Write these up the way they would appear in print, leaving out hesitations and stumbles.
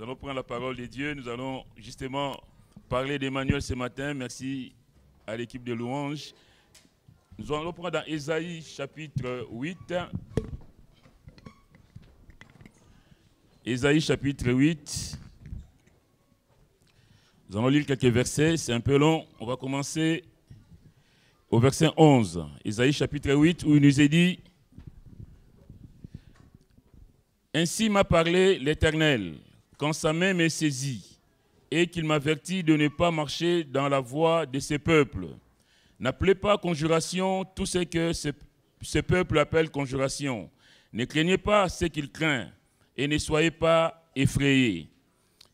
Nous allons prendre la parole de Dieu. Nous allons justement parler d'Emmanuel ce matin. Merci à l'équipe de louanges. Nous allons prendre dans Ésaïe chapitre 8. Ésaïe chapitre 8. Nous allons lire quelques versets. C'est un peu long. On va commencer au verset 11. Ésaïe chapitre 8 où il nous est dit: Ainsi m'a parlé l'Éternel, quand sa main m'est saisie, et qu'il m'avertit de ne pas marcher dans la voie de ces peuples. N'appelez pas conjuration tout ce que ce peuple appelle conjuration. Ne craignez pas ce qu'il craint, et ne soyez pas effrayés.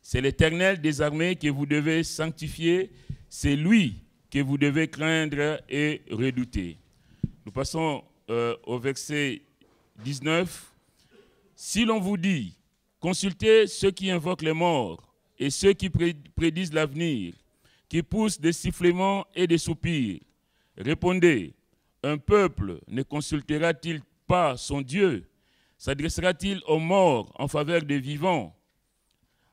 C'est l'Éternel des armées que vous devez sanctifier, c'est lui que vous devez craindre et redouter. Nous passons au verset 19. Si l'on vous dit, consultez ceux qui invoquent les morts et ceux qui prédisent l'avenir, qui poussent des sifflements et des soupirs, répondez, un peuple ne consultera-t-il pas son Dieu? S'adressera-t-il aux morts en faveur des vivants?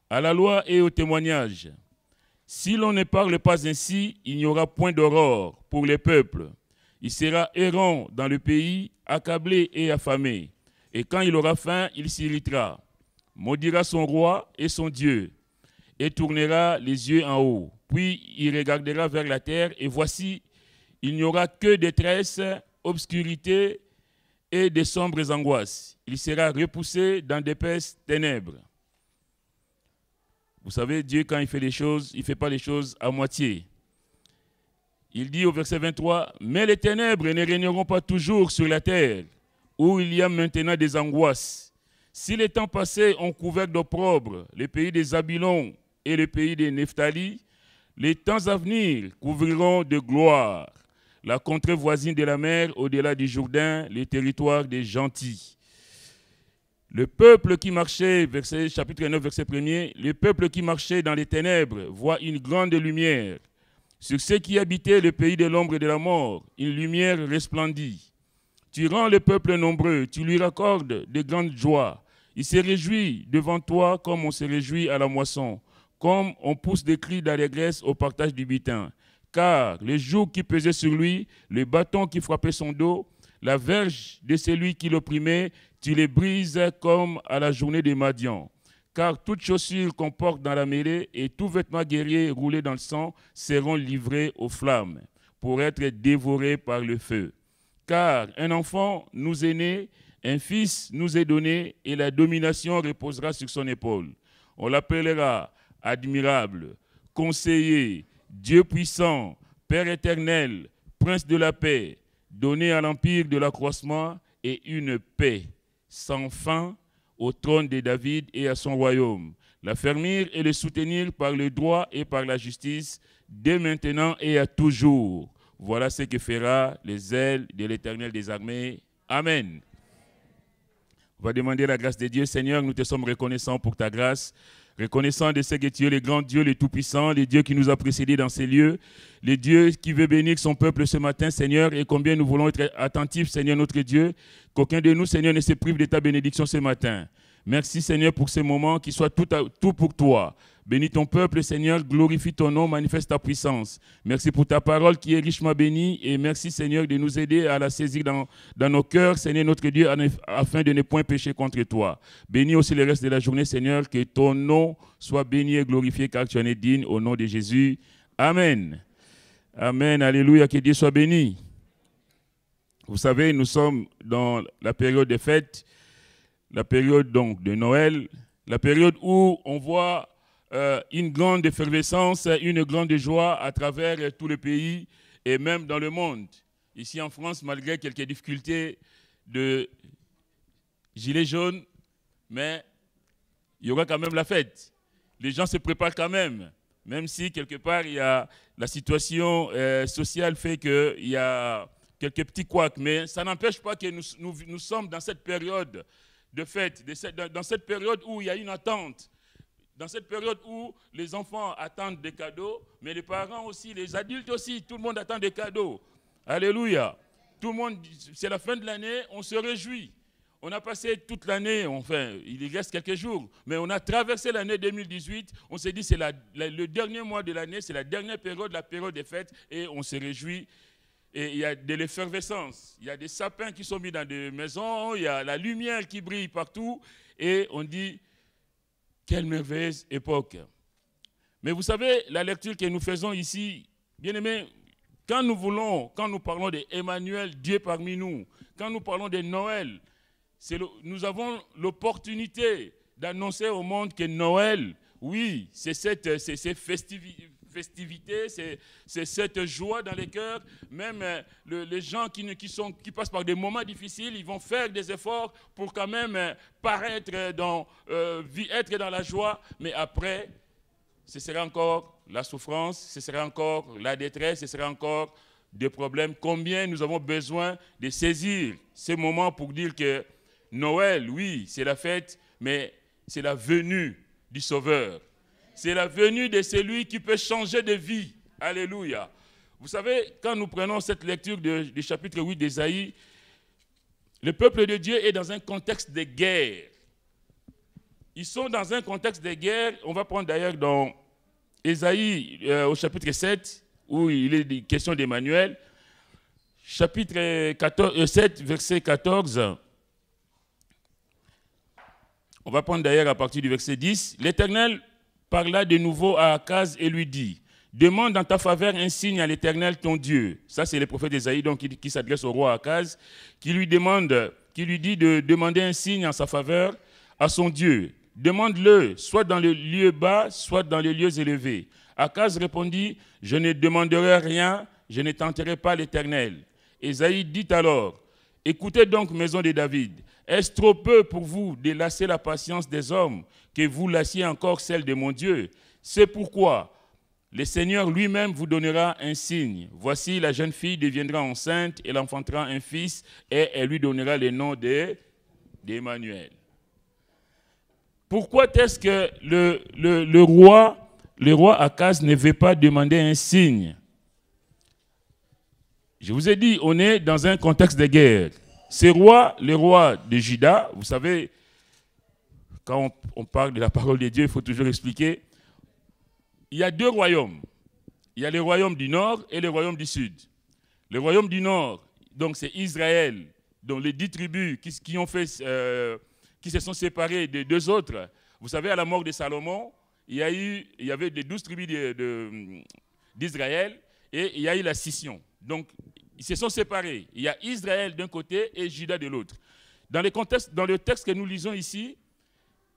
À la loi et au témoignage. Si l'on ne parle pas ainsi, il n'y aura point d'aurore pour les peuples. Il sera errant dans le pays, accablé et affamé. Et quand il aura faim, il s'irritera, maudira son roi et son Dieu, et tournera les yeux en haut. Puis il regardera vers la terre, et voici, il n'y aura que détresse, obscurité et des sombres angoisses. Il sera repoussé dans d'épaisses ténèbres. Vous savez, Dieu, quand il fait les choses, il ne fait pas les choses à moitié. Il dit au verset 23, « Mais les ténèbres ne régneront pas toujours sur la terre, où il y a maintenant des angoisses. Si les temps passés ont couvert d'opprobre le pays des Zabylon et le pays des Nephtali, les temps à venir couvriront de gloire la contrée voisine de la mer au-delà du Jourdain, les territoires des gentils. » Le peuple qui marchait, chapitre 9, verset 1er, le peuple qui marchait dans les ténèbres voit une grande lumière. Sur ceux qui habitaient le pays de l'ombre et de la mort, une lumière resplendit. Tu rends le peuple nombreux, tu lui raccordes de grandes joies. Il se réjouit devant toi comme on se réjouit à la moisson, comme on pousse des cris d'allégresse au partage du butin. Car le joug qui pesait sur lui, le bâton qui frappait son dos, la verge de celui qui l'opprimait, tu les brises comme à la journée des Madians. Car toute chaussure qu'on porte dans la mêlée et tout vêtement guerrier roulé dans le sang seront livrés aux flammes pour être dévorés par le feu. Car un enfant nous est né, un fils nous est donné, et la domination reposera sur son épaule. On l'appellera admirable, conseiller, Dieu puissant, Père éternel, prince de la paix, donné à l'empire de l'accroissement et une paix sans fin au trône de David et à son royaume. L'affermir et le soutenir par le droit et par la justice, dès maintenant et à toujours. Voilà ce que fera les ailes de l'Éternel des armées. Amen. On va demander la grâce de Dieu. Seigneur, nous te sommes reconnaissants pour ta grâce, reconnaissants de ce que tu es le grand Dieu, le Tout-Puissant, le Dieu qui nous a précédés dans ces lieux, le Dieu qui veut bénir son peuple ce matin, Seigneur, et combien nous voulons être attentifs, Seigneur notre Dieu, qu'aucun de nous, Seigneur, ne se prive de ta bénédiction ce matin. Merci, Seigneur, pour ces moments qui soient tout pour toi. Bénis ton peuple, Seigneur, glorifie ton nom, manifeste ta puissance. Merci pour ta parole qui est richement bénie et merci, Seigneur, de nous aider à la saisir dans nos cœurs, Seigneur notre Dieu, afin de ne point pécher contre toi. Bénis aussi le reste de la journée, Seigneur, que ton nom soit béni et glorifié car tu en es digne, au nom de Jésus. Amen. Amen, alléluia, que Dieu soit béni. Vous savez, nous sommes dans la période des fêtes, la période donc de Noël, la période où on voit une grande effervescence, une grande joie à travers tout le pays et même dans le monde. Ici en France, malgré quelques difficultés de gilets jaunes, mais il y aura quand même la fête. Les gens se préparent quand même si quelque part il y a la situation sociale fait qu'il y a quelques petits couacs, mais ça n'empêche pas que nous sommes dans cette période de fête, dans cette période où il y a une attente, dans cette période où les enfants attendent des cadeaux, mais les parents aussi, les adultes aussi, tout le monde attend des cadeaux. Alléluia. Tout le monde, c'est la fin de l'année, on se réjouit. On a passé toute l'année, enfin, il reste quelques jours, mais on a traversé l'année 2018. On s'est dit c'est le dernier mois de l'année, c'est la dernière période, la période des fêtes, et on se réjouit. Et il y a de l'effervescence, il y a des sapins qui sont mis dans des maisons, il y a la lumière qui brille partout, et on dit, quelle merveilleuse époque. Mais vous savez, la lecture que nous faisons ici, bien aimés, quand nous parlons d'Emmanuel, Dieu parmi nous, quand nous parlons de Noël, nous avons l'opportunité d'annoncer au monde que Noël, oui, c'est ces festivités, c'est cette joie dans les cœurs. Même les gens qui passent par des moments difficiles, ils vont faire des efforts pour quand même paraître être dans la joie. Mais après, ce sera encore la souffrance, ce sera encore la détresse, ce sera encore des problèmes. Combien nous avons besoin de saisir ces moments pour dire que Noël, oui, c'est la fête, mais c'est la venue du Sauveur. C'est la venue de celui qui peut changer de vie. Alléluia. Vous savez, quand nous prenons cette lecture du chapitre 8 d'Ésaïe, le peuple de Dieu est dans un contexte de guerre. Ils sont dans un contexte de guerre. On va prendre d'ailleurs dans Ésaïe au chapitre 7, où il est question d'Emmanuel. Chapitre 7, verset 14. On va prendre d'ailleurs à partir du verset 10. L'Éternel parla de nouveau à Akaz et lui dit, « Demande dans ta faveur un signe à l'Éternel ton Dieu. » Ça, c'est le prophète Ésaïe donc, qui s'adresse au roi Akaz, qui lui dit de demander un signe en sa faveur à son Dieu. « Demande-le, soit dans le lieu bas, soit dans les lieux élevés. » Akaz répondit, « Je ne demanderai rien, je ne tenterai pas l'Éternel. » Ésaïe dit alors, « Écoutez donc, maison de David, est-ce trop peu pour vous de lasser la patience des hommes, que vous lassiez encore celle de mon Dieu? C'est pourquoi le Seigneur lui-même vous donnera un signe. Voici, la jeune fille deviendra enceinte, elle enfantera un fils, et elle lui donnera le nom d'Emmanuel. » Pourquoi est-ce que le roi Akaz ne veut pas demander un signe? Je vous ai dit, on est dans un contexte de guerre. Ce roi, le roi de Juda, vous savez, quand on parle de la parole de Dieu, il faut toujours expliquer. Il y a deux royaumes. Il y a le royaume du nord et le royaume du sud. Le royaume du nord, donc c'est Israël, dont les 10 tribus qui se sont séparées des deux autres. Vous savez, à la mort de Salomon, il y avait les 12 tribus d'Israël et il y a eu la scission. Donc, ils se sont séparés. Il y a Israël d'un côté et Juda de l'autre. Dans le texte que nous lisons ici,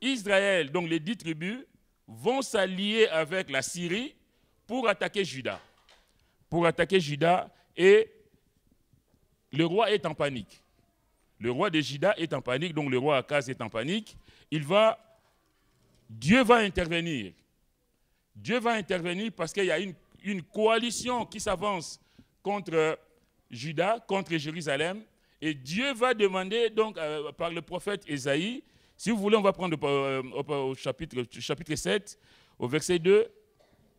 Israël, donc les 10 tribus, vont s'allier avec la Syrie pour attaquer Juda. Et le roi est en panique. Le roi de Juda est en panique, donc le roi Akaz est en panique. Dieu va intervenir. Dieu va intervenir parce qu'il y a une coalition qui s'avance contre Juda, contre Jérusalem. Et Dieu va demander donc par le prophète Ésaïe, si vous voulez, on va prendre au chapitre 7, au verset 2.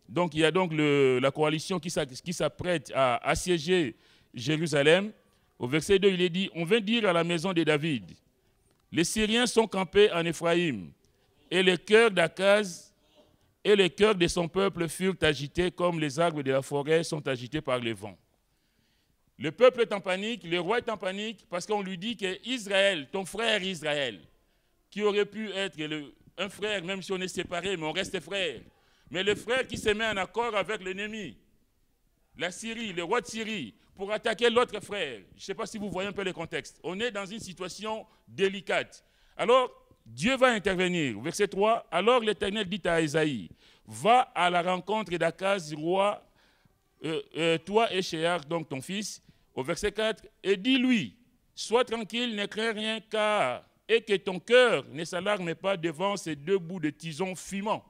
Donc, il y a donc la coalition qui s'apprête à assiéger Jérusalem. Au verset 2, il est dit, « On vint dire à la maison de David, les Syriens sont campés en Éphraïm, et le cœur d'Akaz et le cœur de son peuple furent agités comme les arbres de la forêt sont agités par le vent. » Le peuple est en panique, le roi est en panique, parce qu'on lui dit que Israël, ton frère Israël, qui aurait pu être un frère, même si on est séparés, mais on reste frère. Mais le frère qui se met en accord avec l'ennemi, la Syrie, le roi de Syrie, pour attaquer l'autre frère. Je ne sais pas si vous voyez un peu le contexte. On est dans une situation délicate. Alors, Dieu va intervenir. Verset 3, « Alors l'Éternel dit à Ésaïe, va à la rencontre d'Akaz, roi, toi et Shéar, donc ton fils. » Au verset 4, « Et dis-lui, sois tranquille, ne crains rien, car... et que ton cœur ne s'alarme pas devant ces deux bouts de tison fumants. »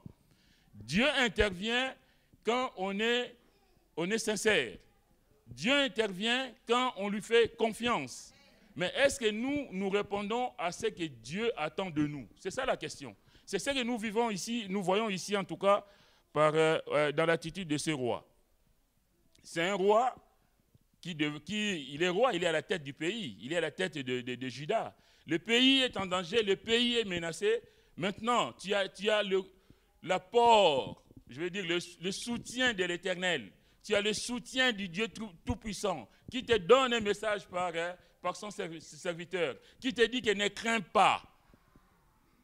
Dieu intervient quand on est sincère. Dieu intervient quand on lui fait confiance. Mais est-ce que nous répondons à ce que Dieu attend de nous? C'est ça la question. C'est ce que nous vivons ici, nous voyons ici en tout cas dans l'attitude de ce roi. C'est un roi il est roi, il est à la tête du pays, il est à la tête de Juda. Le pays est en danger, le pays est menacé. Maintenant, tu as l'apport, je veux dire le soutien de l'Éternel. Tu as le soutien du Dieu Tout-Puissant qui te donne un message par son serviteur, qui te dit que ne crains pas.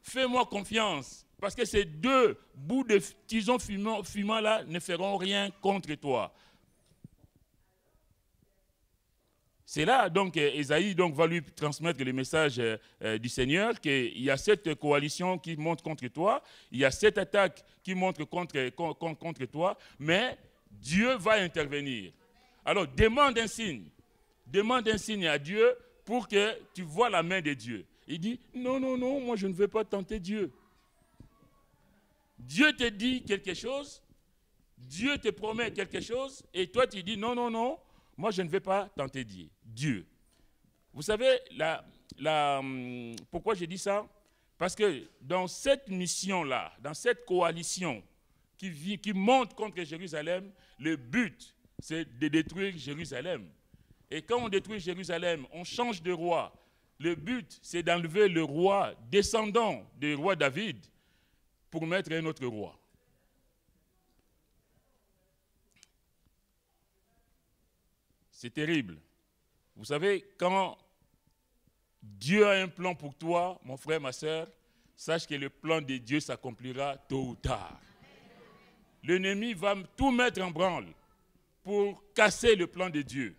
Fais-moi confiance, parce que ces deux bouts de tison fumant là ne feront rien contre toi. C'est là donc Ésaïe va lui transmettre le message du Seigneur qu'il y a cette coalition qui monte contre toi, il y a cette attaque qui monte contre toi, mais Dieu va intervenir. Alors demande un signe à Dieu pour que tu vois la main de Dieu. Il dit non, moi je ne veux pas tenter Dieu. Dieu te dit quelque chose, Dieu te promet quelque chose, et toi tu dis non. Moi, je ne vais pas tenter Dieu. Vous savez, pourquoi je dis ça? Parce que dans cette mission-là, dans cette coalition qui monte contre Jérusalem, le but, c'est de détruire Jérusalem. Et quand on détruit Jérusalem, on change de roi. Le but, c'est d'enlever le roi descendant du roi David pour mettre un autre roi. C'est terrible. Vous savez, quand Dieu a un plan pour toi, mon frère, ma soeur, sache que le plan de Dieu s'accomplira tôt ou tard. L'ennemi va tout mettre en branle pour casser le plan de Dieu.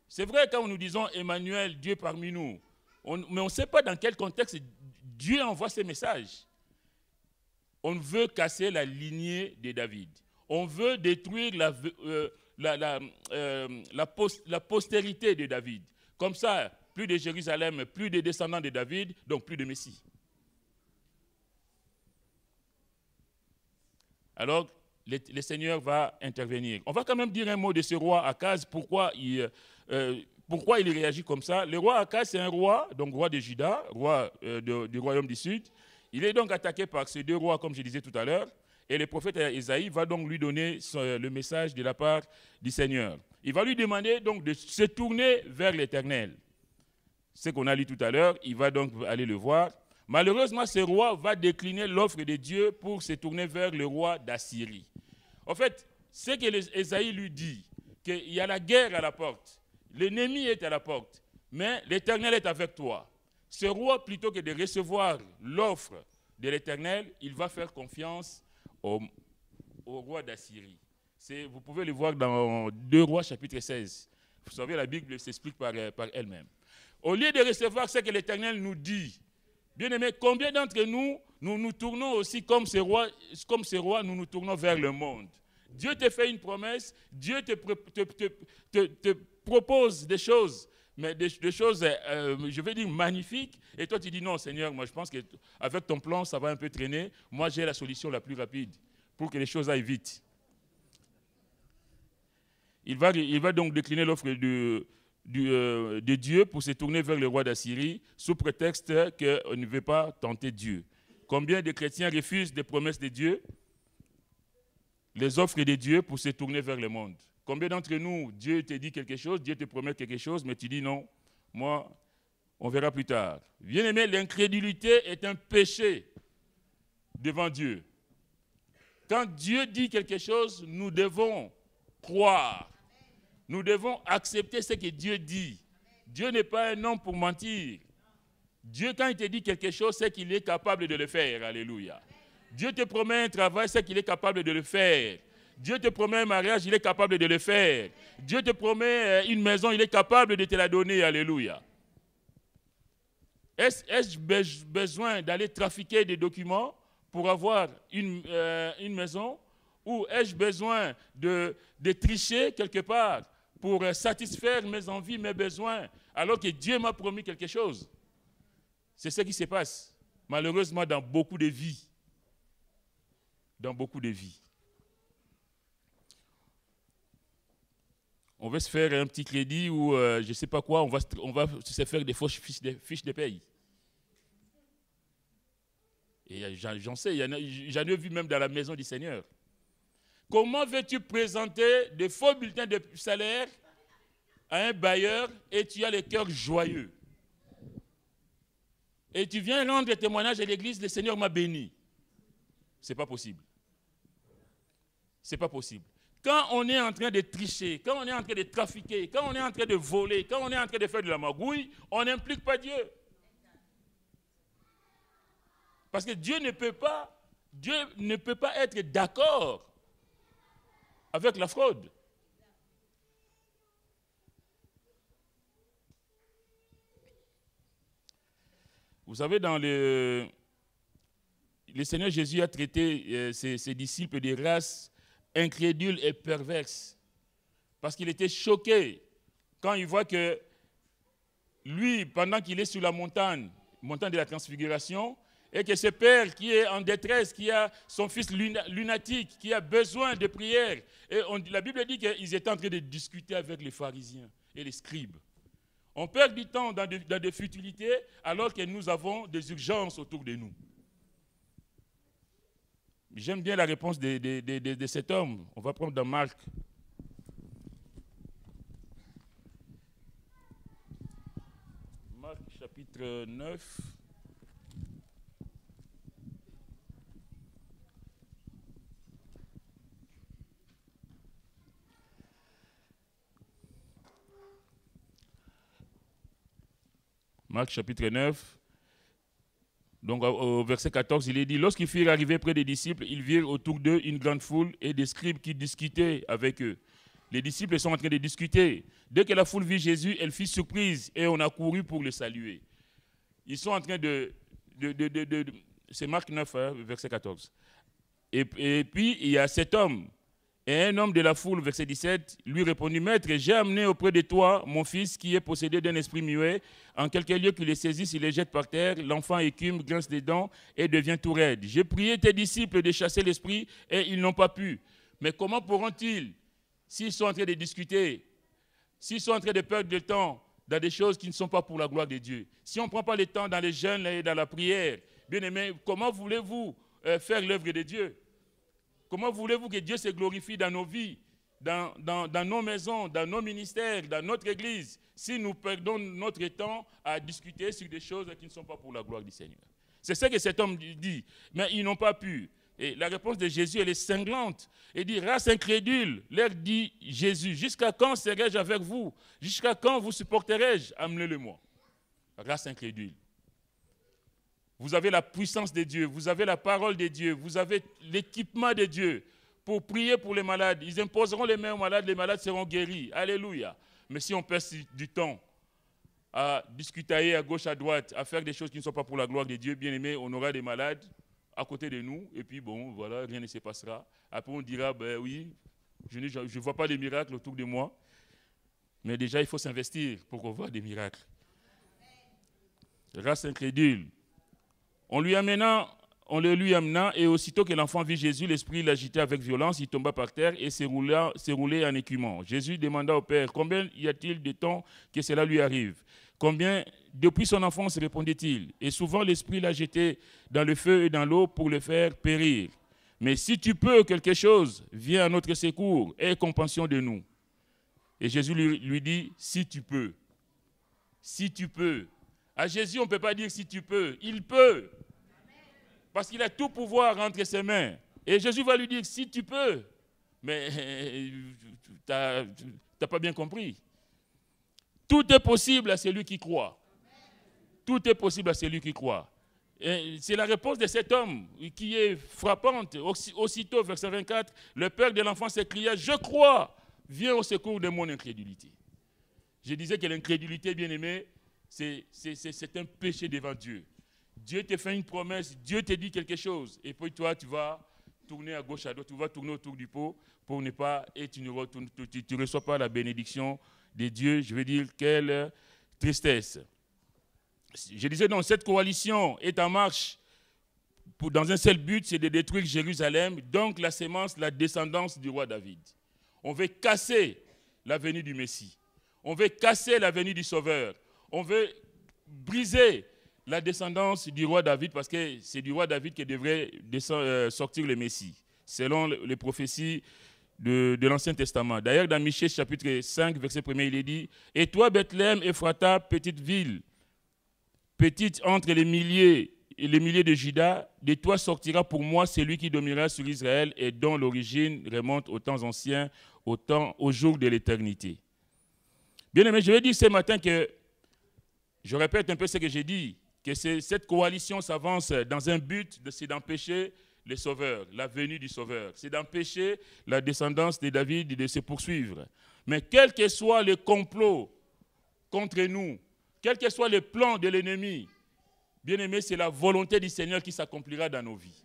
C'est vrai, quand nous disons Emmanuel, Dieu parmi nous, mais on ne sait pas dans quel contexte Dieu envoie ces messages. On veut casser la lignée de David. On veut détruire la postérité de David. Comme ça, plus de Jérusalem, plus de descendants de David, donc plus de Messie. Alors, le Seigneur va intervenir. On va quand même dire un mot de ce roi Akaz, pourquoi il réagit comme ça. Le roi Akaz, c'est un roi, donc roi de Juda, roi du royaume du Sud. Il est donc attaqué par ces deux rois, comme je disais tout à l'heure. Et le prophète Ésaïe va donc lui donner le message de la part du Seigneur. Il va lui demander donc de se tourner vers l'Éternel. Ce qu'on a lu tout à l'heure, il va donc aller le voir. Malheureusement, ce roi va décliner l'offre de Dieu pour se tourner vers le roi d'Assyrie. En fait, ce que Ésaïe lui dit, qu'il y a la guerre à la porte, l'ennemi est à la porte, mais l'Éternel est avec toi. Ce roi, plutôt que de recevoir l'offre de l'Éternel, il va faire confiance au roi d'Assyrie. Vous pouvez le voir dans 2 Rois chapitre 16. Vous savez, la Bible s'explique par elle-même. Au lieu de recevoir ce que l'Éternel nous dit, bien aimé, combien d'entre nous nous tournons aussi comme ces rois, nous nous tournons vers le monde. Dieu te fait une promesse, Dieu te propose des choses, mais des choses, je vais dire, magnifiques, et toi tu dis non Seigneur, moi je pense qu'avec ton plan ça va un peu traîner, moi j'ai la solution la plus rapide pour que les choses aillent vite. Il va donc décliner l'offre de Dieu pour se tourner vers le roi d'Assyrie sous prétexte qu'on ne veut pas tenter Dieu. Combien de chrétiens refusent des promesses de Dieu, les offres de Dieu pour se tourner vers le monde? Combien d'entre nous, Dieu te dit quelque chose, Dieu te promet quelque chose, mais tu dis non, moi, on verra plus tard. Bien-aimé, l'incrédulité est un péché devant Dieu. Quand Dieu dit quelque chose, nous devons croire. Nous devons accepter ce que Dieu dit. Dieu n'est pas un homme pour mentir. Dieu, quand il te dit quelque chose, c'est qu'il est capable de le faire. Alléluia. Dieu te promet un travail, c'est qu'il est capable de le faire. Dieu te promet un mariage, il est capable de le faire. Dieu te promet une maison, il est capable de te la donner. Alléluia. Est-ce besoin d'aller trafiquer des documents pour avoir une maison? Ou ai-je besoin de tricher quelque part pour satisfaire mes envies, mes besoins, alors que Dieu m'a promis quelque chose? C'est ce qui se passe, malheureusement, dans beaucoup de vies. Dans beaucoup de vies. On va se faire un petit crédit ou je ne sais pas quoi, on va se faire des fausses fiches de paye. Et j'en sais, j'en ai vu même dans la maison du Seigneur. Comment veux-tu présenter des faux bulletins de salaire à un bailleur et tu as le cœur joyeux? et tu viens rendre témoignage à l'église, le Seigneur m'a béni. Ce n'est pas possible. Ce n'est pas possible. Quand on est en train de tricher, quand on est en train de trafiquer, quand on est en train de voler, quand on est en train de faire de la magouille, on n'implique pas Dieu. Parce que Dieu ne peut pas être d'accord avec la fraude. Vous savez, dans le Seigneur Jésus a traité ses disciples des races incrédules et perverses. Parce qu'il était choqué quand il voit que lui, pendant qu'il est sur la montagne de la transfiguration, et que ce père qui est en détresse, qui a son fils lunatique, qui a besoin de prière, et la Bible dit qu'ils étaient en train de discuter avec les pharisiens et les scribes. On perd du temps dans des futilités alors que nous avons des urgences autour de nous. J'aime bien la réponse de cet homme. On va prendre dans Marc. Marc chapitre 9. Marc chapitre 9, donc au verset 14, il est dit, lorsqu'ils furent arrivés près des disciples, ils virent autour d'eux une grande foule et des scribes qui discutaient avec eux. Les disciples sont en train de discuter. Dès que la foule vit Jésus, elle fut surprise et on a couru pour le saluer. Ils sont en train c'est Marc 9, verset 14. Et puis, il y a cet homme. Et un homme de la foule, verset 17, lui répondit, « Maître, j'ai amené auprès de toi mon fils qui est possédé d'un esprit muet. En quelque lieu qu'il les saisisse, il les jette par terre. L'enfant écume, grince des dents et devient tout raide. J'ai prié tes disciples de chasser l'esprit et ils n'ont pas pu. Mais comment pourront-ils, s'ils sont en train de discuter, s'ils sont en train de perdre du temps dans des choses qui ne sont pas pour la gloire de Dieu, si on ne prend pas le temps dans les jeûnes et dans la prière, bien aimé, comment voulez-vous faire l'œuvre de Dieu? Comment voulez-vous que Dieu se glorifie dans nos vies, dans nos maisons, dans nos ministères, dans notre église, si nous perdons notre temps à discuter sur des choses qui ne sont pas pour la gloire du Seigneur? C'est ce que cet homme dit, mais ils n'ont pas pu. Et la réponse de Jésus, elle est cinglante. Il dit, race incrédule, leur dit Jésus, jusqu'à quand serai-je avec vous? Jusqu'à quand vous supporterai-je? Amenez-le-moi. Race incrédule. Vous avez la puissance de Dieu, vous avez la parole de Dieu, vous avez l'équipement de Dieu pour prier pour les malades. Ils imposeront les mains aux malades, les malades seront guéris. Alléluia. Mais si on passe du temps à discuter à gauche, à droite, à faire des choses qui ne sont pas pour la gloire de Dieu, bien aimé, on aura des malades à côté de nous, et puis bon, voilà, rien ne se passera. Après, on dira, ben oui, je ne vois pas de miracles autour de moi, mais déjà, il faut s'investir pour qu'on voit des miracles. Race incrédule. On le lui amena, et aussitôt que l'enfant vit Jésus, l'esprit l'agitait avec violence, il tomba par terre et s'éroulait en écumant. Jésus demanda au Père, combien y a-t-il de temps que cela lui arrive? Combien, depuis son enfance, répondait-il? Et souvent l'esprit l'a jeté dans le feu et dans l'eau pour le faire périr. Mais si tu peux quelque chose, viens à notre secours, aie compassion de nous. Et Jésus lui dit, si tu peux. Si tu peux. À Jésus, on ne peut pas dire si tu peux. Il peut. Parce qu'il a tout pouvoir entre ses mains. Et Jésus va lui dire, si tu peux. Mais tu n'as pas bien compris. Tout est possible à celui qui croit. Tout est possible à celui qui croit. C'est la réponse de cet homme qui est frappante. Aussitôt, verset 24, le père de l'enfant s'écria, je crois, viens au secours de mon incrédulité. Je disais que l'incrédulité, bien aimé, c'est un péché devant Dieu. Dieu te fait une promesse, Dieu te dit quelque chose, et puis toi, tu vas tourner à gauche, à droite, tu vas tourner autour du pot pour ne pas, et tu ne reçois pas la bénédiction de Dieu. Je veux dire, quelle tristesse. Je disais donc, cette coalition est en marche dans un seul but, c'est de détruire Jérusalem, donc la sémence, la descendance du roi David. On veut casser la venue du Messie. On veut casser la venue du Sauveur. On veut briser la descendance du roi David parce que c'est du roi David que devrait sortir le Messie, selon les prophéties de l'Ancien Testament. D'ailleurs, dans Michée chapitre 5, verset 1, il est dit « Et toi, Bethléem, Ephrata, petite ville, petite entre les milliers de Juda, de toi sortira pour moi celui qui dominera sur Israël et dont l'origine remonte aux temps anciens, au jour de l'éternité. Bien aimé, je vais dire ce matin que, je répète un peu ce que j'ai dit, que cette coalition s'avance dans un but, c'est d'empêcher le Sauveur, la venue du Sauveur. C'est d'empêcher la descendance de David de se poursuivre. Mais quel que soit le complot contre nous, quel que soit le plan de l'ennemi, bien aimé, c'est la volonté du Seigneur qui s'accomplira dans nos vies.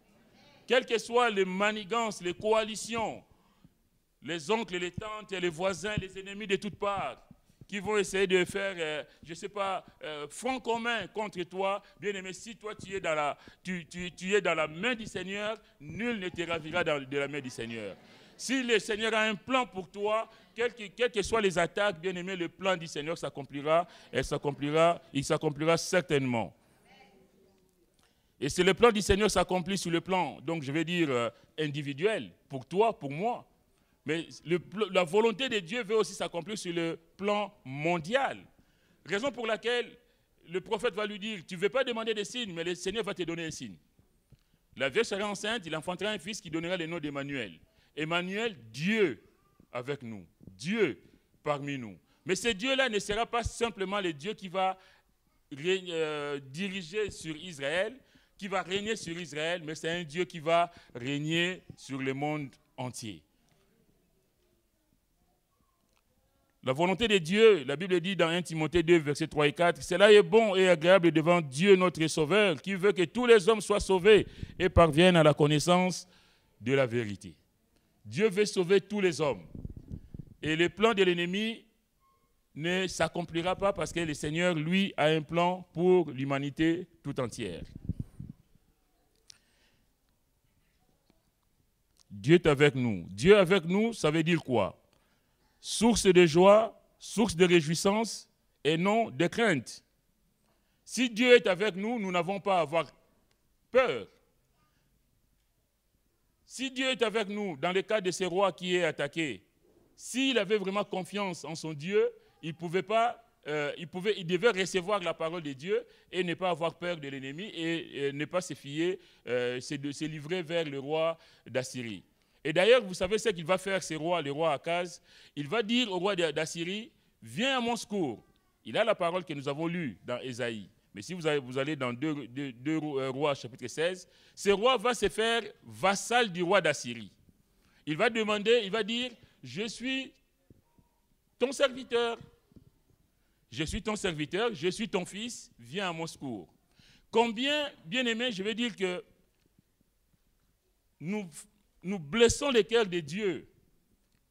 Quelles que soient les manigances, les coalitions, les oncles, les tantes, les voisins, les ennemis de toutes parts, qui vont essayer de faire, je ne sais pas, front commun contre toi, bien aimé, si toi tu es dans la main du Seigneur, nul ne te ravira de la main du Seigneur. Si le Seigneur a un plan pour toi, quelles que soient les attaques, bien aimé, le plan du Seigneur s'accomplira, il s'accomplira certainement. Et c'est le plan du Seigneur s'accomplit sur le plan, donc je vais dire individuel, pour toi, pour moi. Mais la volonté de Dieu veut aussi s'accomplir sur le plan mondial. Raison pour laquelle le prophète va lui dire, tu ne veux pas demander des signes, mais le Seigneur va te donner un signe. La Vierge sera enceinte, il enfantera un fils qui donnera le nom d'Emmanuel. Emmanuel, Dieu avec nous, Dieu parmi nous. Mais ce Dieu-là ne sera pas simplement le Dieu qui va diriger sur Israël, qui va régner sur Israël, mais c'est un Dieu qui va régner sur le monde entier. La volonté de Dieu, la Bible dit dans 1 Timothée 2, versets 3 et 4, « Cela est bon et agréable devant Dieu notre Sauveur, qui veut que tous les hommes soient sauvés et parviennent à la connaissance de la vérité. » Dieu veut sauver tous les hommes. Et le plan de l'ennemi ne s'accomplira pas parce que le Seigneur, lui, a un plan pour l'humanité tout entière. Dieu est avec nous. Dieu avec nous, ça veut dire quoi? Source de joie, source de réjouissance et non de crainte. Si Dieu est avec nous, nous n'avons pas à avoir peur. Si Dieu est avec nous, dans le cas de ce roi qui est attaqué, s'il avait vraiment confiance en son Dieu, il devait recevoir la parole de Dieu et ne pas avoir peur de l'ennemi et ne pas se fier, se livrer vers le roi d'Assyrie. Et d'ailleurs, vous savez ce qu'il va faire, le roi Akaz? Il va dire au roi d'Assyrie, viens à mon secours. Il a la parole que nous avons lue dans Ésaïe. Mais si vous allez dans 2 Rois, chapitre 16, ce roi va se faire vassal du roi d'Assyrie. Il va dire, je suis ton serviteur. Je suis ton serviteur, je suis ton fils, viens à mon secours. Combien, bien aimé, je veux dire que nous blessons les cœurs de Dieu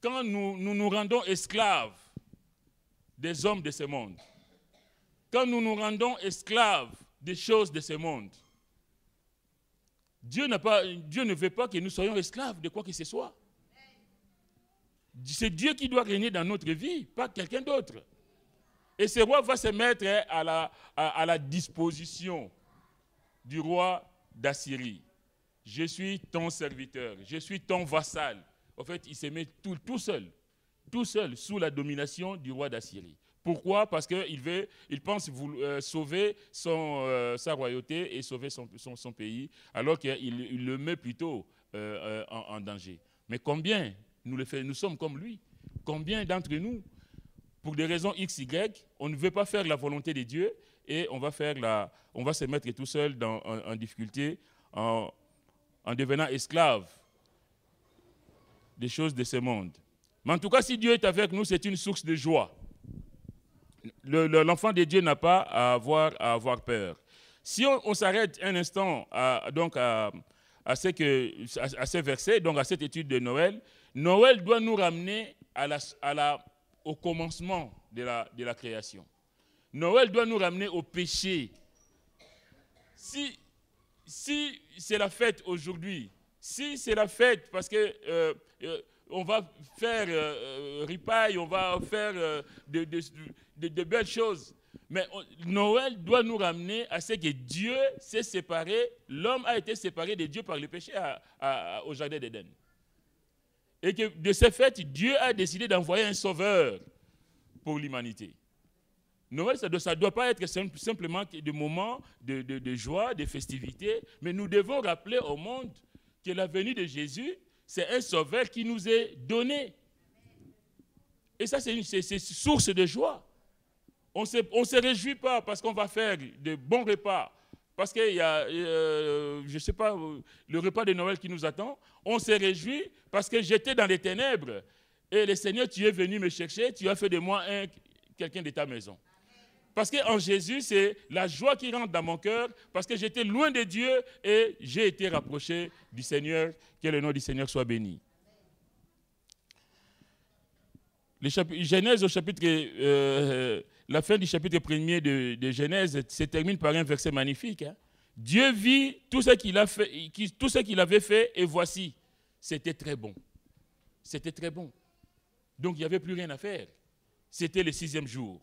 quand nous rendons esclaves des hommes de ce monde. Quand nous nous rendons esclaves des choses de ce monde. Dieu ne veut pas que nous soyons esclaves de quoi que ce soit. C'est Dieu qui doit régner dans notre vie, pas quelqu'un d'autre. Et ce roi va se mettre à la disposition du roi d'Assyrie. Je suis ton serviteur, je suis ton vassal. En fait, il se met tout seul, sous la domination du roi d'Assyrie. Pourquoi? Parce qu'il pense sauver sa royauté et sauver son pays, alors qu'il le met plutôt en danger. Mais combien nous sommes comme lui? Combien d'entre nous, pour des raisons X, Y, on ne veut pas faire la volonté de Dieu et on va se mettre tout seul en difficulté, en devenant esclave des choses de ce monde. Mais en tout cas, si Dieu est avec nous, c'est une source de joie. L'enfant de Dieu n'a pas à avoir peur. Si on s'arrête un instant à ces versets, donc à cette étude de Noël, Noël doit nous ramener au commencement de la création. Noël doit nous ramener au péché. Si c'est la fête aujourd'hui, si c'est la fête parce que on va faire ripaille, on va faire de belles choses, mais Noël doit nous ramener à ce que Dieu s'est séparé, l'homme a été séparé de Dieu par le péché au jardin d'Éden. Et que de ce fait, Dieu a décidé d'envoyer un sauveur pour l'humanité. Noël, ça ne doit pas être simplement des moments de joie, de festivités, mais nous devons rappeler au monde que la venue de Jésus, c'est un sauveur qui nous est donné. Et ça, c'est source de joie. On ne se réjouit pas parce qu'on va faire de bons repas, parce qu'il y a, je ne sais pas, le repas de Noël qui nous attend. On se réjouit parce que j'étais dans les ténèbres. Et le Seigneur, tu es venu me chercher, tu as fait de moi quelqu'un de ta maison. Parce qu'en Jésus, c'est la joie qui rentre dans mon cœur, parce que j'étais loin de Dieu et j'ai été rapproché du Seigneur. Que le nom du Seigneur soit béni. Genèse au chapitre, la fin du chapitre 1er de Genèse se termine par un verset magnifique. Hein. Dieu vit tout ce qu'il a fait, tout ce qu'il avait fait, et voici, c'était très bon. C'était très bon. Donc il n'y avait plus rien à faire. C'était le 6e jour.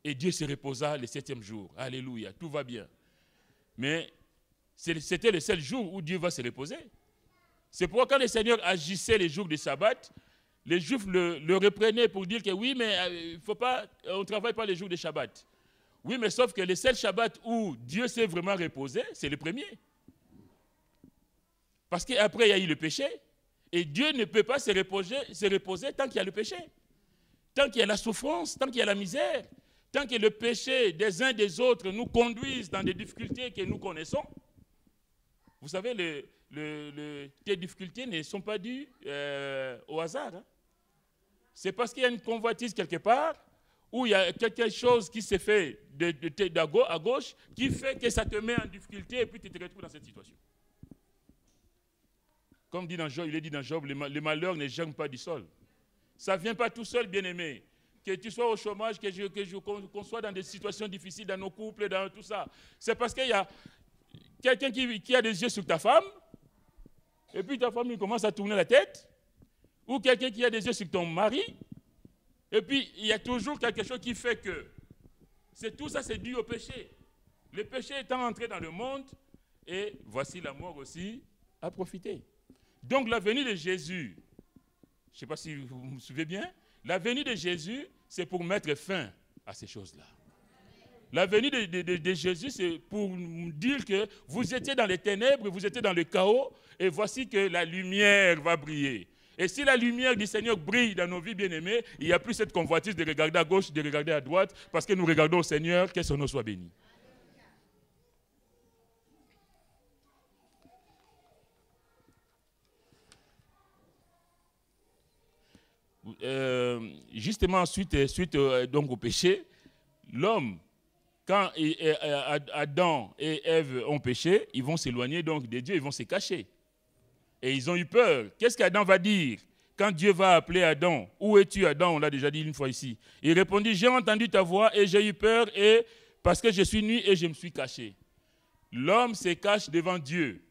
Et Dieu se reposa le 7e jour. Alléluia, tout va bien. Mais c'était le seul jour où Dieu va se reposer. C'est pourquoi quand le Seigneur agissait les jours de sabbat, les Juifs le reprenaient pour dire que oui, mais faut pas, on ne travaille pas les jours de Shabbat. Oui, mais sauf que le seul Shabbat où Dieu s'est vraiment reposé, c'est le premier. Parce qu'après, il y a eu le péché. Et Dieu ne peut pas se reposer tant qu'il y a le péché. Tant qu'il y a la souffrance, tant qu'il y a la misère, tant que le péché des uns des autres nous conduise dans des difficultés que nous connaissons. Vous savez, les difficultés ne sont pas dues au hasard. Hein. C'est parce qu'il y a une convoitise quelque part, où il y a quelque chose qui s'est fait à gauche, qui fait que ça te met en difficulté et puis tu te retrouves dans cette situation. Comme dit dans Job, il est dit dans Job, le malheur ne germe pas du sol. Ça ne vient pas tout seul, bien-aimé. Que tu sois au chômage, qu'on soit dans des situations difficiles, dans nos couples, dans tout ça. C'est parce qu'il y a quelqu'un qui a des yeux sur ta femme, et puis ta femme il commence à tourner la tête, ou quelqu'un qui a des yeux sur ton mari, et puis il y a toujours quelque chose qui fait que tout ça, c'est dû au péché. Le péché étant entré dans le monde, et voici la mort aussi à profiter. Donc la venue de Jésus, je ne sais pas si vous me suivez bien, la venue de Jésus, c'est pour mettre fin à ces choses-là. La venue de Jésus, c'est pour dire que vous étiez dans les ténèbres, vous étiez dans le chaos, et voici que la lumière va briller. Et si la lumière du Seigneur brille dans nos vies bien-aimées, il n'y a plus cette convoitise de regarder à gauche, de regarder à droite, parce que nous regardons au Seigneur, que son nom soit béni. Justement, suite donc au péché, l'homme, quand Adam et Ève ont péché, ils vont s'éloigner donc de Dieu, ils vont se cacher. Et ils ont eu peur. Qu'est-ce qu'Adam va dire quand Dieu va appeler Adam? Où es-tu, Adam? On l'a déjà dit une fois ici. Il répondit, j'ai entendu ta voix et j'ai eu peur et parce que je suis nu et je me suis caché. L'homme se cache devant Dieu.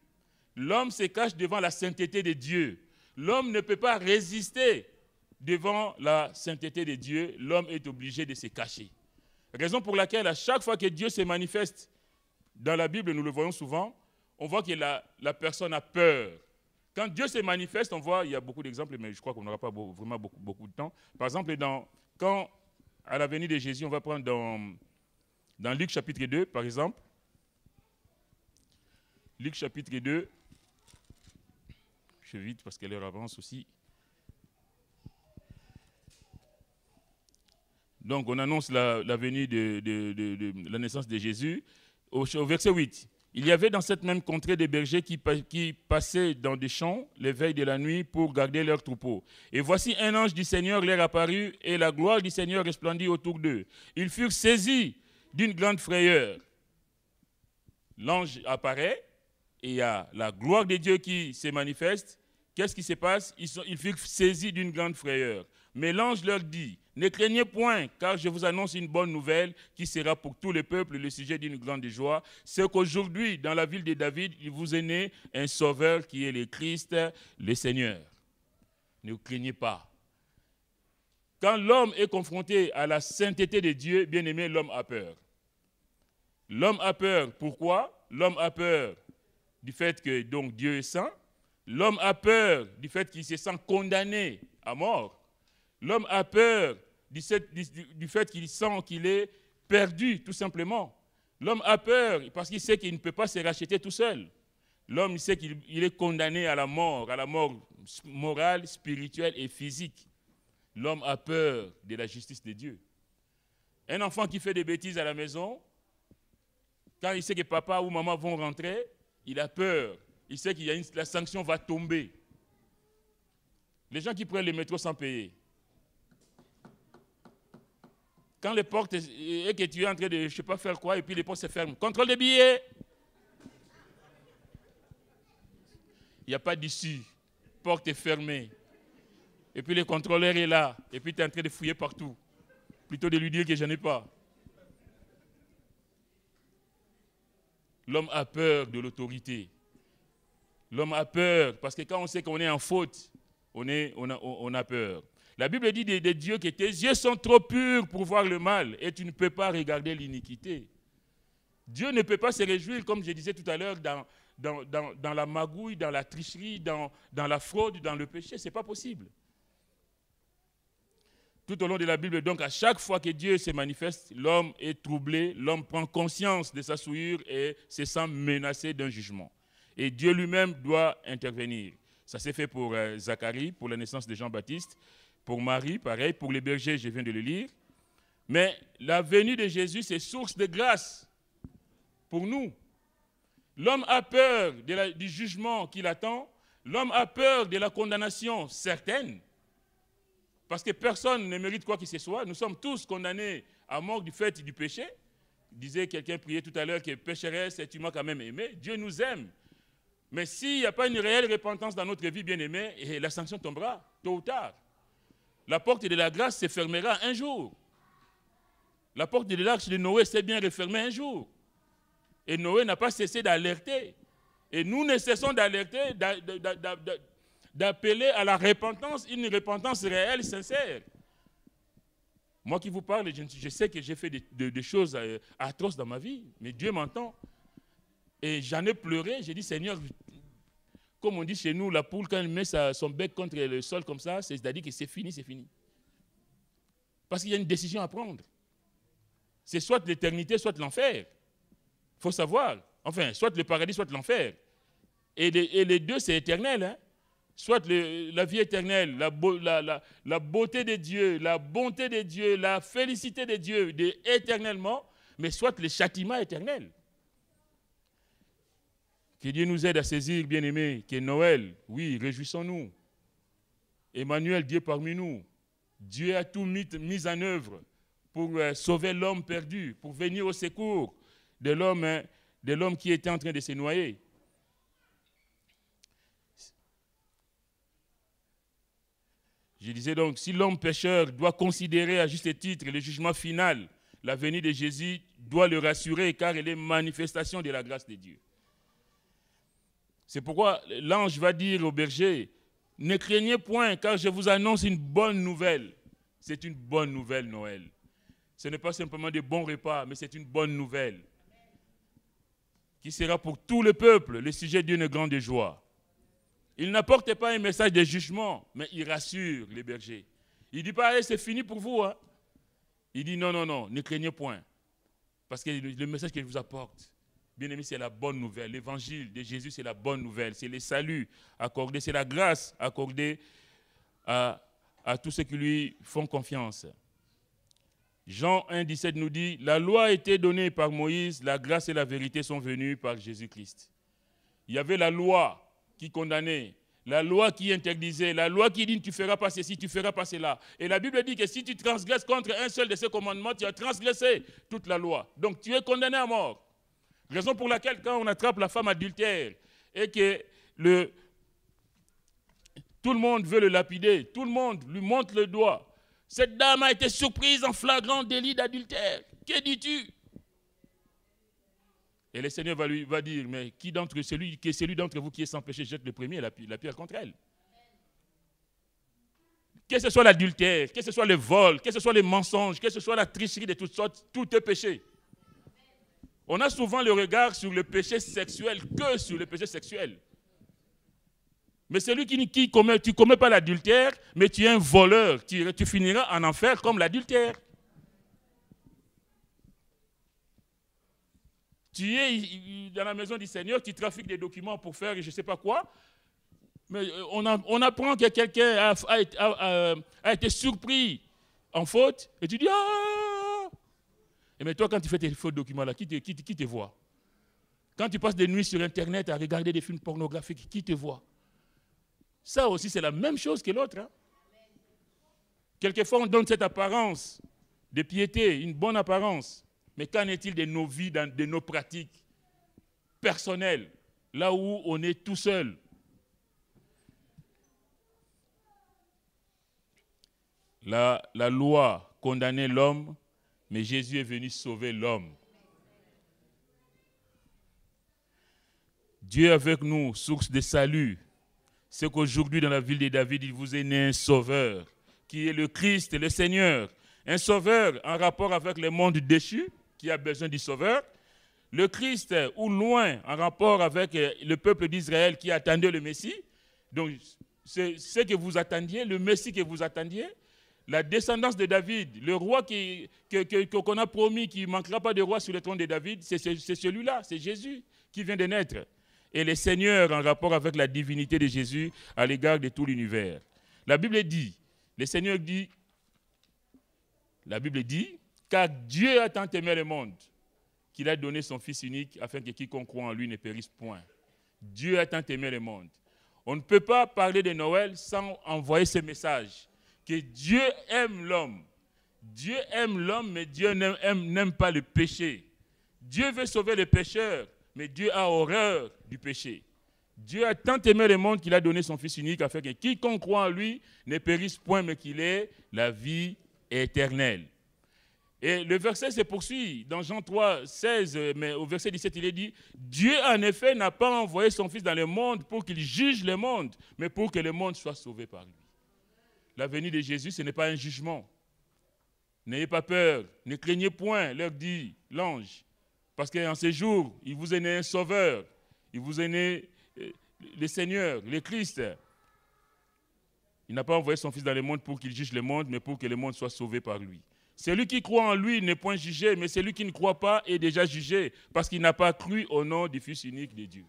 L'homme se cache devant la sainteté de Dieu. L'homme ne peut pas résister devant la sainteté de Dieu. L'homme est obligé de se cacher. Raison pour laquelle, à chaque fois que Dieu se manifeste dans la Bible, nous le voyons souvent, on voit que la personne a peur. Quand Dieu se manifeste, on voit, il y a beaucoup d'exemples, mais je crois qu'on n'aura pas vraiment beaucoup de temps. Par exemple, quand à la venue de Jésus, on va prendre dans Luc chapitre 2, par exemple. Luc chapitre 2. Je vais vite parce que l'heure avance aussi. Donc, on annonce la venue de la naissance de Jésus. Au verset 8, il y avait dans cette même contrée des bergers qui passaient dans des champs les veilles de la nuit pour garder leurs troupeaux. Et voici un ange du Seigneur leur apparut et la gloire du Seigneur resplendit autour d'eux. Ils furent saisis d'une grande frayeur. L'ange apparaît et il y a la gloire de Dieu qui se manifeste. Qu'est-ce qui se passe? Ils furent saisis d'une grande frayeur. Mais l'ange leur dit, ne craignez point, car je vous annonce une bonne nouvelle qui sera pour tout le peuple le sujet d'une grande joie. C'est qu'aujourd'hui, dans la ville de David, il vous est né un sauveur qui est le Christ, le Seigneur. Ne craignez pas. Quand l'homme est confronté à la sainteté de Dieu, bien aimé, l'homme a peur. L'homme a peur. Pourquoi? L'homme a peur du fait que donc Dieu est saint. L'homme a peur du fait qu'il se sent condamné à mort. L'homme a peur du fait qu'il sent qu'il est perdu, tout simplement. L'homme a peur parce qu'il sait qu'il ne peut pas se racheter tout seul. L'homme sait qu'il est condamné à la mort morale, spirituelle et physique. L'homme a peur de la justice de Dieu. Un enfant qui fait des bêtises à la maison, quand il sait que papa ou maman vont rentrer, il a peur. Il sait que la sanction va tomber. Les gens qui prennent le métro sans payer. Quand les portes, et que tu es en train de, je ne sais pas faire quoi, et puis les portes se ferment. Contrôle des billets. Il n'y a pas d'issue. Porte est fermée. Et puis le contrôleur est là. Et puis tu es en train de fouiller partout. Plutôt de lui dire que je n'en ai pas. L'homme a peur de l'autorité. L'homme a peur parce que quand on sait qu'on est en faute, on a peur. La Bible dit de Dieu que tes yeux sont trop purs pour voir le mal et tu ne peux pas regarder l'iniquité. Dieu ne peut pas se réjouir, comme je disais tout à l'heure, dans la magouille, dans la tricherie, dans la fraude, dans le péché. Ce n'est pas possible. Tout au long de la Bible, donc, à chaque fois que Dieu se manifeste, l'homme est troublé, l'homme prend conscience de sa souillure et se sent menacé d'un jugement. Et Dieu lui-même doit intervenir. Ça s'est fait pour Zacharie, pour la naissance de Jean-Baptiste, pour Marie, pareil, pour les bergers, je viens de le lire. Mais la venue de Jésus, c'est source de grâce pour nous. L'homme a peur du jugement qui l'attend. L'homme a peur de la condamnation certaine. Parce que personne ne mérite quoi que ce soit. Nous sommes tous condamnés à mort du fait du péché. Disait quelqu'un, priait tout à l'heure, que pécheresse, tu m'as quand même aimé. Dieu nous aime. Mais s'il n'y a pas une réelle repentance dans notre vie, bien-aimée, la sanction tombera, tôt ou tard. La porte de la grâce se fermera un jour. La porte de l'arche de Noé s'est bien refermée un jour. Et Noé n'a pas cessé d'alerter. Et nous ne cessons d'alerter, d'appeler à la repentance, une repentance réelle, sincère. Moi qui vous parle, je sais que j'ai fait des choses atroces dans ma vie, mais Dieu m'entend. Et j'en ai pleuré, j'ai dit, Seigneur, comme on dit chez nous, la poule, quand elle met son bec contre le sol comme ça, c'est-à-dire que c'est fini, c'est fini. Parce qu'il y a une décision à prendre. C'est soit l'éternité, soit l'enfer. Il faut savoir. Enfin, soit le paradis, soit l'enfer. Et les deux, c'est éternel. Hein? Soit la vie éternelle, la beauté de Dieu, la bonté de Dieu, la félicité de Dieu éternellement, mais soit le châtiment éternel. Que Dieu nous aide à saisir, bien-aimés, que Noël, oui, réjouissons-nous. Emmanuel, Dieu parmi nous. Dieu a tout mis en œuvre pour sauver l'homme perdu, pour venir au secours de l'homme qui était en train de se noyer. Je disais donc, si l'homme pécheur doit considérer à juste titre le jugement final, la venue de Jésus doit le rassurer car elle est manifestation de la grâce de Dieu. C'est pourquoi l'ange va dire au berger, ne craignez point car je vous annonce une bonne nouvelle. C'est une bonne nouvelle, Noël. Ce n'est pas simplement des bons repas, mais c'est une bonne nouvelle qui sera pour tout le peuple le sujet d'une grande joie. Il n'apporte pas un message de jugement, mais il rassure les bergers. Il ne dit pas, hey, c'est fini pour vous. Hein? Il dit, non, ne craignez point. Parce que le message qu'il vous apporte, bien aimé, c'est la bonne nouvelle. L'évangile de Jésus, c'est la bonne nouvelle. C'est le salut accordé, c'est la grâce accordée à tous ceux qui lui font confiance. Jean 1, 17 nous dit, la loi a été donnée par Moïse, la grâce et la vérité sont venues par Jésus-Christ. Il y avait la loi qui condamnait, la loi qui interdisait, la loi qui dit tu ne feras pas ceci, tu ne feras pas cela. Et la Bible dit que si tu transgresses contre un seul de ces commandements, tu as transgressé toute la loi. Donc tu es condamné à mort. Raison pour laquelle quand on attrape la femme adultère et que tout le monde veut le lapider, tout le monde lui montre le doigt, cette dame a été surprise en flagrant délit d'adultère. Que dis-tu? Et le Seigneur va dire, mais qui d'entre celui d'entre vous qui est sans péché jette le premier la pierre contre elle. Que ce soit l'adultère, que ce soit le vol, que ce soit les mensonges, que ce soit la tricherie de toutes sortes, tout est péché. On a souvent le regard sur le péché sexuel que sur le péché sexuel. Mais celui qui commet, tu ne commets pas l'adultère, mais tu es un voleur. Tu finiras en enfer comme l'adultère. Tu es dans la maison du Seigneur, tu trafiques des documents pour faire je ne sais pas quoi. Mais on apprend que quelqu'un a été surpris en faute, et tu dis « Ah !» Et mais toi, quand tu fais tes faux documents là, qui te voit? Quand tu passes des nuits sur Internet à regarder des films pornographiques, qui te voit? Ça aussi, c'est la même chose que l'autre. Hein? Quelquefois, on donne cette apparence de piété, une bonne apparence. Mais qu'en est-il de nos vies, de nos pratiques personnelles, là où on est tout seul? La loi condamnait l'homme, mais Jésus est venu sauver l'homme. Dieu est avec nous, source de salut. C'est qu'aujourd'hui, dans la ville de David, il vous est né un sauveur, qui est le Christ, le Seigneur. Un sauveur en rapport avec le monde déchu, qui a besoin du sauveur. Le Christ, ou loin, en rapport avec le peuple d'Israël qui attendait le Messie. Donc, c'est ce que vous attendiez, le Messie que vous attendiez. La descendance de David, le roi qu'on a promis qu'il ne manquera pas de roi sur le trône de David, c'est celui-là, c'est Jésus qui vient de naître. Et le Seigneur en rapport avec la divinité de Jésus à l'égard de tout l'univers. La Bible dit, le Seigneur dit, la Bible dit, car Dieu a tant aimé le monde qu'il a donné son Fils unique afin que quiconque croit en lui ne périsse point. Dieu a tant aimé le monde. On ne peut pas parler de Noël sans envoyer ce message, que Dieu aime l'homme. Dieu aime l'homme, mais Dieu n'aime pas le péché. Dieu veut sauver les pécheurs, mais Dieu a horreur du péché. Dieu a tant aimé le monde qu'il a donné son Fils unique afin que quiconque croit en lui ne périsse point, mais qu'il ait la vie éternelle. Et le verset se poursuit dans Jean 3, 16, mais au verset 17, il est dit « Dieu, en effet, n'a pas envoyé son Fils dans le monde pour qu'il juge le monde, mais pour que le monde soit sauvé par lui. » La venue de Jésus, ce n'est pas un jugement. N'ayez pas peur, ne craignez point, leur dit l'ange. Parce qu'en ces jours, il vous est né un sauveur, il vous est né le Seigneur, le Christ. Il n'a pas envoyé son Fils dans le monde pour qu'il juge le monde, mais pour que le monde soit sauvé par lui. Celui qui croit en lui n'est point jugé, mais celui qui ne croit pas est déjà jugé, parce qu'il n'a pas cru au nom du Fils unique de Dieu.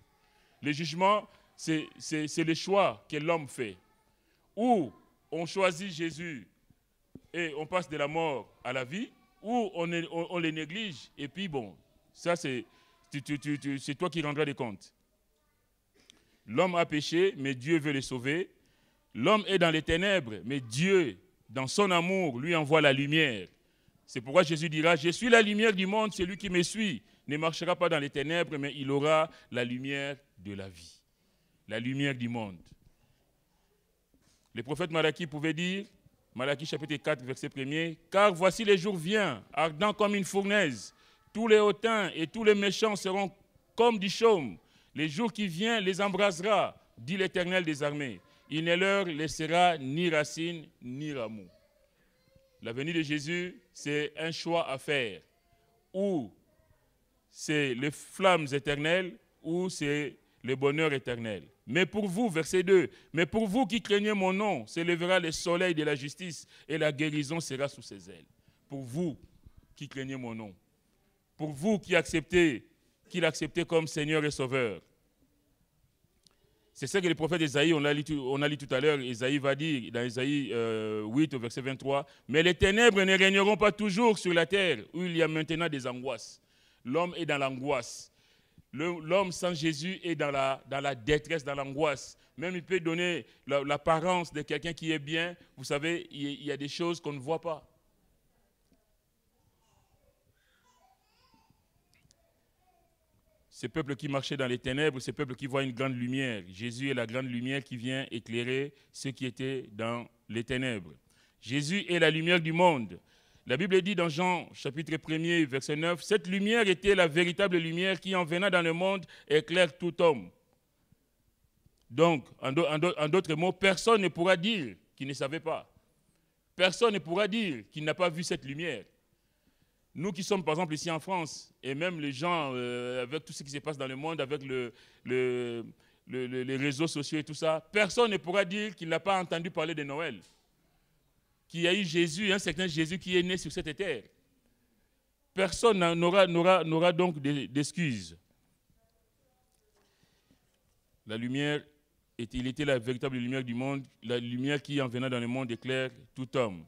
Le jugement, c'est le choix que l'homme fait. Ou on choisit Jésus et on passe de la mort à la vie, ou on les néglige, et puis bon, ça c'est toi qui rendras des comptes. L'homme a péché, mais Dieu veut le sauver. L'homme est dans les ténèbres, mais Dieu, dans son amour, lui envoie la lumière. C'est pourquoi Jésus dira, « Je suis la lumière du monde, celui qui me suit ne marchera pas dans les ténèbres, mais il aura la lumière de la vie. » La lumière du monde. Le prophète Malachie pouvait dire, Malachie chapitre 4, verset 1er, « Car voici les jours viennent, ardents comme une fournaise. Tous les hautains et tous les méchants seront comme du chaume. Les jours qui viennent les embrasera, dit l'Éternel des armées. Il ne leur laissera ni racine ni rameau. » La venue de Jésus, c'est un choix à faire. Ou c'est les flammes éternelles, ou c'est le bonheur éternel. Mais pour vous, verset 2, « Mais pour vous qui craignez mon nom, s'élèvera le soleil de la justice, et la guérison sera sous ses ailes. » Pour vous qui craignez mon nom. Pour vous qui acceptez, qu'il acceptait comme Seigneur et Sauveur. C'est ce que le prophète Ésaïe, on a lu tout à l'heure, Ésaïe va dire, dans Ésaïe 8, au verset 23, « Mais les ténèbres ne régneront pas toujours sur la terre, où il y a maintenant des angoisses. » L'homme est dans l'angoisse. L'homme sans Jésus est dans la détresse, dans l'angoisse. Même il peut donner l'apparence de quelqu'un qui est bien. Vous savez, il y a des choses qu'on ne voit pas. Ce peuple qui marchait dans les ténèbres, ce peuple qui voit une grande lumière. Jésus est la grande lumière qui vient éclairer ceux qui étaient dans les ténèbres. Jésus est la lumière du monde. La Bible dit dans Jean, chapitre 1er, verset 9, « Cette lumière était la véritable lumière qui, en venant dans le monde, éclaire tout homme. » Donc, en d'autres mots, personne ne pourra dire qu'il ne savait pas. Personne ne pourra dire qu'il n'a pas vu cette lumière. Nous qui sommes, par exemple, ici en France, et même les gens, avec tout ce qui se passe dans le monde, avec les réseaux sociaux et tout ça, personne ne pourra dire qu'il n'a pas entendu parler de Noël. Qu'il y a eu Jésus, un certain Jésus qui est né sur cette terre. Personne n'aura donc d'excuses. La lumière, il était la véritable lumière du monde, la lumière qui, en venant dans le monde, éclaire tout homme.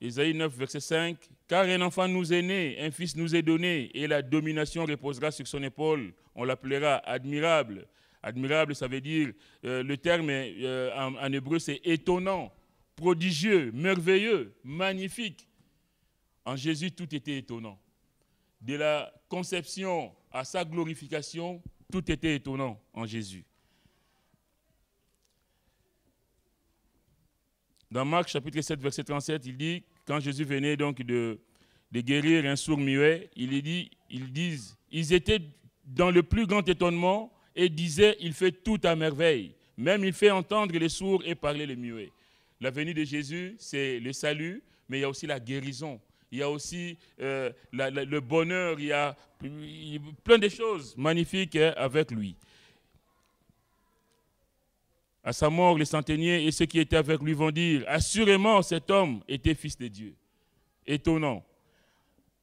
Ésaïe 9, verset 5, « Car un enfant nous est né, un fils nous est donné, et la domination reposera sur son épaule. On l'appellera admirable. » Admirable, ça veut dire, le terme en hébreu, c'est étonnant, prodigieux, merveilleux, magnifique. En Jésus, tout était étonnant. De la conception à sa glorification, tout était étonnant en Jésus. Dans Marc chapitre 7, verset 37, il dit, quand Jésus venait donc de guérir un sourd muet, ils étaient dans le plus grand étonnement et disaient, il fait tout à merveille. Même il fait entendre les sourds et parler les muets. La venue de Jésus, c'est le salut, mais il y a aussi la guérison. Il y a aussi le bonheur, il y a plein de choses magnifiques avec lui. À sa mort, les centeniers et ceux qui étaient avec lui vont dire, assurément cet homme était fils de Dieu. Étonnant.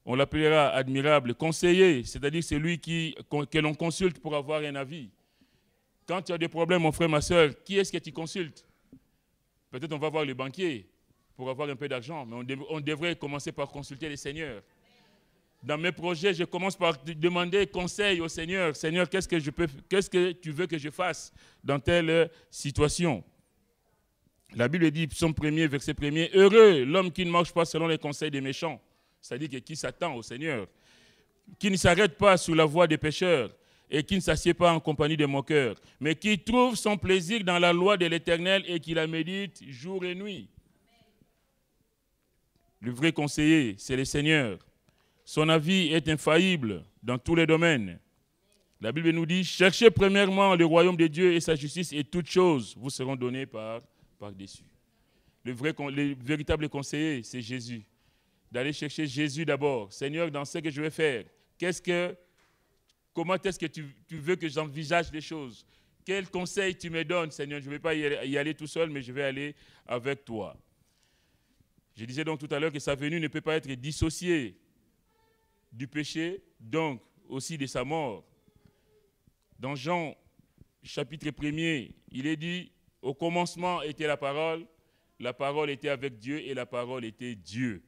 On l'appellera admirable, conseiller, c'est-à-dire celui que l'on consulte pour avoir un avis. Quand tu as des problèmes, mon frère, ma soeur, qui est-ce que tu consultes? Peut-être on va voir le banquier pour avoir un peu d'argent, mais on devrait commencer par consulter le Seigneur. Dans mes projets, je commence par demander conseil au Seigneur. Seigneur, qu'est-ce que tu veux que je fasse dans telle situation? La Bible dit, psaume 1er, verset 1er, « Heureux l'homme qui ne marche pas selon les conseils des méchants. » C'est-à-dire qui s'attend au Seigneur, qui ne s'arrête pas sous la voie des pécheurs et qui ne s'assied pas en compagnie des moqueurs, mais qui trouve son plaisir dans la loi de l'Éternel et qui la médite jour et nuit. Le vrai conseiller, c'est le Seigneur. Son avis est infaillible dans tous les domaines. La Bible nous dit, cherchez premièrement le royaume de Dieu et sa justice et toutes choses vous seront données par-dessus. Le véritable conseiller, c'est Jésus. D'aller chercher Jésus d'abord. Seigneur, dans ce que je vais faire, comment est-ce que tu veux que j'envisage les choses? Quel conseil tu me donnes, Seigneur? Je ne vais pas y aller tout seul, mais je vais aller avec toi. Je disais donc tout à l'heure que sa venue ne peut pas être dissociée du péché, donc aussi de sa mort. Dans Jean, chapitre 1er, il est dit, au commencement était la parole était avec Dieu et la parole était Dieu.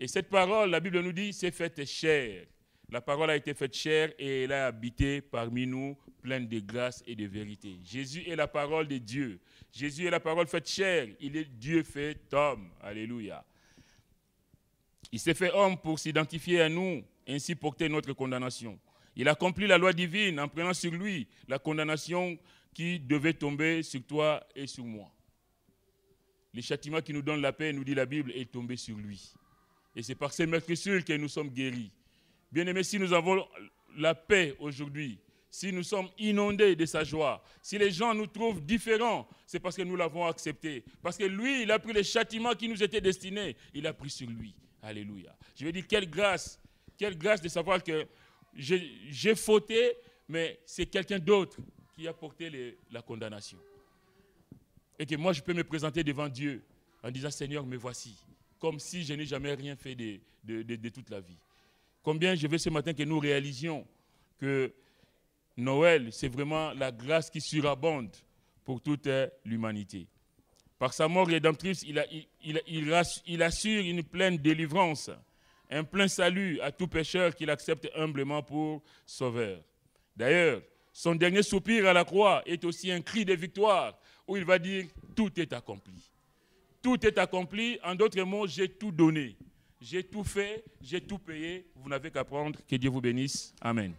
Et cette parole, la Bible nous dit, s'est faite chair. La parole a été faite chair et elle a habité parmi nous, pleine de grâce et de vérité. Jésus est la parole de Dieu. Jésus est la parole faite chair. Il est Dieu fait homme. Alléluia. Il s'est fait homme pour s'identifier à nous, ainsi porter notre condamnation. Il accomplit la loi divine en prenant sur lui la condamnation qui devait tomber sur toi et sur moi. Le châtiment qui nous donne la paix, nous dit la Bible, est tombé sur lui. Et c'est par ces meurtrissures que nous sommes guéris. Bien-aimés, si nous avons la paix aujourd'hui, si nous sommes inondés de sa joie, si les gens nous trouvent différents, c'est parce que nous l'avons accepté. Parce que lui, il a pris les châtiments qui nous étaient destinés, il a pris sur lui. Alléluia. Je veux dire, quelle grâce de savoir que j'ai fauté, mais c'est quelqu'un d'autre qui a porté la condamnation. Et que moi, je peux me présenter devant Dieu en disant, Seigneur, me voici. Comme si je n'ai jamais rien fait de toute la vie. Combien je veux ce matin que nous réalisions que Noël, c'est vraiment la grâce qui surabonde pour toute l'humanité. Par sa mort rédemptrice, il assure une pleine délivrance, un plein salut à tout pécheur qu'il accepte humblement pour sauveur. D'ailleurs, son dernier soupir à la croix est aussi un cri de victoire où il va dire « tout est accompli ». Tout est accompli. En d'autres mots, j'ai tout donné. J'ai tout fait, j'ai tout payé. Vous n'avez qu'à prendre. Que Dieu vous bénisse. Amen.